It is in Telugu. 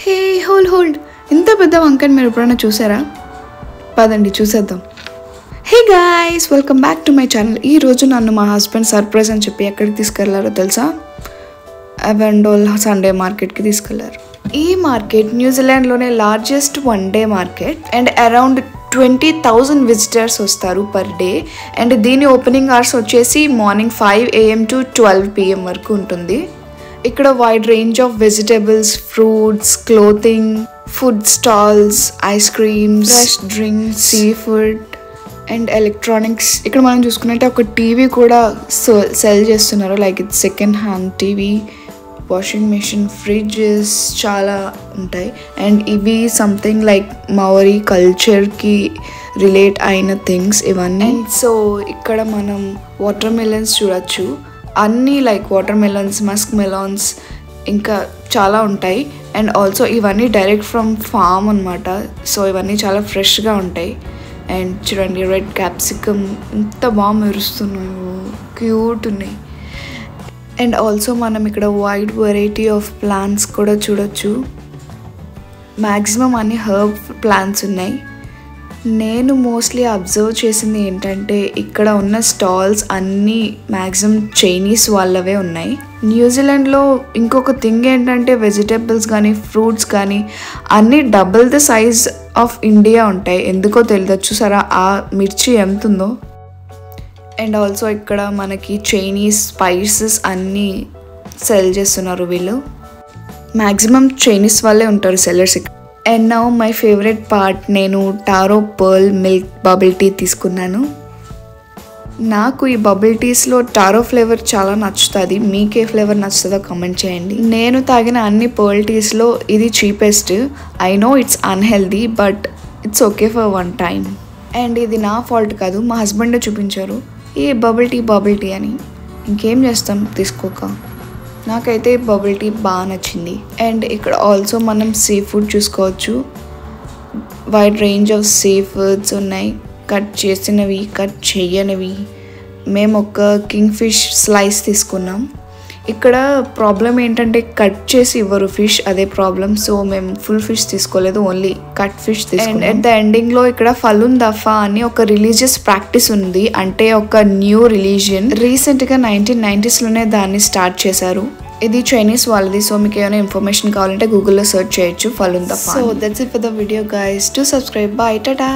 హే హోల్డ్ ఇంత పెద్ద వంకాయని మీరు ఎప్పుడైనా చూసారా? పదండి చూసేద్దాం. Hey guys, welcome back to my channel. ఈరోజు నన్ను మా హస్బెండ్ సర్ప్రైజ్ అని చెప్పి ఎక్కడికి తీసుకెళ్లారో తెలుసా? అవెండోల్ సండే మార్కెట్కి తీసుకెళ్లారు. ఈ మార్కెట్ న్యూజిలాండ్లోనే largest one day market and around 20,000 visitors వస్తారు పర్ డే. అండ్ దీని ఓపెనింగ్ అవర్స్ వచ్చేసి మార్నింగ్ 5 AM to 12 PM వరకు ఉంటుంది. ఇక్కడ wide range of vegetables, fruits, clothing, food stalls, ice creams, fresh drinks, sea food and electronics. ఇక్కడ మనం చూసుకున్నట్టే ఒక టీవీ కూడా సెల్ చేస్తున్నారు. Like it's second hand TV, washing machine, fridges చాలా ఉంటాయి. అండ్ ఇవి సంథింగ్ లైక్ మౌరీ కల్చర్కి రిలేట్ అయిన థింగ్స్ ఇవన్నీ. సో ఇక్కడ మనం వాటర్ మెలన్స్ చూడొచ్చు. అన్నీ like water melons, Musk melons ఇంకా చాలా ఉంటాయి. అండ్ ఆల్సో ఇవన్నీ డైరెక్ట్ ఫ్రమ్ ఫామ్ అనమాట. సో ఇవన్నీ చాలా ఫ్రెష్గా ఉంటాయి. అండ్ చూడండి, రెడ్ క్యాప్సికమ్ ఎంత బాగా మెరుస్తున్నాయో, క్యూట్ ఉన్నాయి. అండ్ ఆల్సో మనం ఇక్కడ వైడ్ వెరైటీ ఆఫ్ ప్లాంట్స్ కూడా చూడొచ్చు. మ్యాక్సిమం అన్ని హర్బ్ ప్లాంట్స్ ఉన్నాయి. నేను మోస్ట్లీ అబ్జర్వ్ చేసింది ఏంటంటే ఇక్కడ ఉన్న స్టాల్స్ అన్నీ మ్యాక్సిమం చైనీస్ వాళ్ళవే ఉన్నాయి. న్యూజిలాండ్లో ఇంకొక థింగ్ ఏంటంటే వెజిటేబుల్స్ కానీ ఫ్రూట్స్ కానీ అన్నీ double the size of India ఉంటాయి. ఎందుకో తెలియదు. చూసారా ఆ మిర్చి ఎంత ఉందో. అండ్ ఆల్సో ఇక్కడ మనకి చైనీస్ స్పైసెస్ అన్నీ సెల్ చేస్తున్నారు వీళ్ళు. మ్యాక్సిమం చైనీస్ వాళ్ళే ఉంటారు సెల్లర్స్ ఇక్కడ. And now my favourite part, నేను taro pearl milk bubble tea తీసుకున్నాను. నాకు ఈ బబుల్ టీస్లో టారో ఫ్లేవర్ చాలా నచ్చుతుంది. మీకే ఫ్లేవర్ నచ్చుతుందో కామెంట్ చేయండి. నేను తాగిన అన్ని పర్ల్ టీస్లో ఇది cheapest. I know it's unhealthy but it's okay for one time. And ఇది నా ఫాల్ట్ కాదు, మా హస్బెండే చూపించారు ఈ బబుల్ టీ అని. ఇంకేం చేస్తాం తీసుకోక. నాకైతే బబుల్ టీ బాగా నచ్చింది. అండ్ ఇక్కడ ఆల్సో మనం సీ ఫుడ్ చూసుకోవచ్చు. Wide range of sea foods ఉన్నాయి, కట్ చేసినవి, కట్ చేయనివి. మేము ఒక కింగ్ ఫిష్ స్లైస్ తీసుకున్నాం. ఇక్కడ ప్రాబ్లం ఏంటంటే కట్ చేసి ఇవ్వరు ఫిష్, అదే ప్రాబ్లం. సో మేము ఫుల్ ఫిష్ తీసుకోలేదు, ఓన్లీ కట్ ఫిష్ తీసుకున్నాం. అండ్ అట్ ద ఎండింగ్లో ఇక్కడ ఫలున్ దఫా అని ఒక రిలీజియస్ ప్రాక్టీస్ ఉంది. అంటే ఒక న్యూ రిలీజియన్. రీసెంట్గా 1990sలోనే దాన్ని స్టార్ట్ చేశారు. ఇది చైనీస్ వాళ్ళది. సో మీకు ఏమైనా ఇన్ఫర్మేషన్ కావాలంటే గూగుల్లో సెర్చ్ చేయొచ్చు ఫలున్ దఫా. So that's it for the video guys. To subscribe. By, Tata.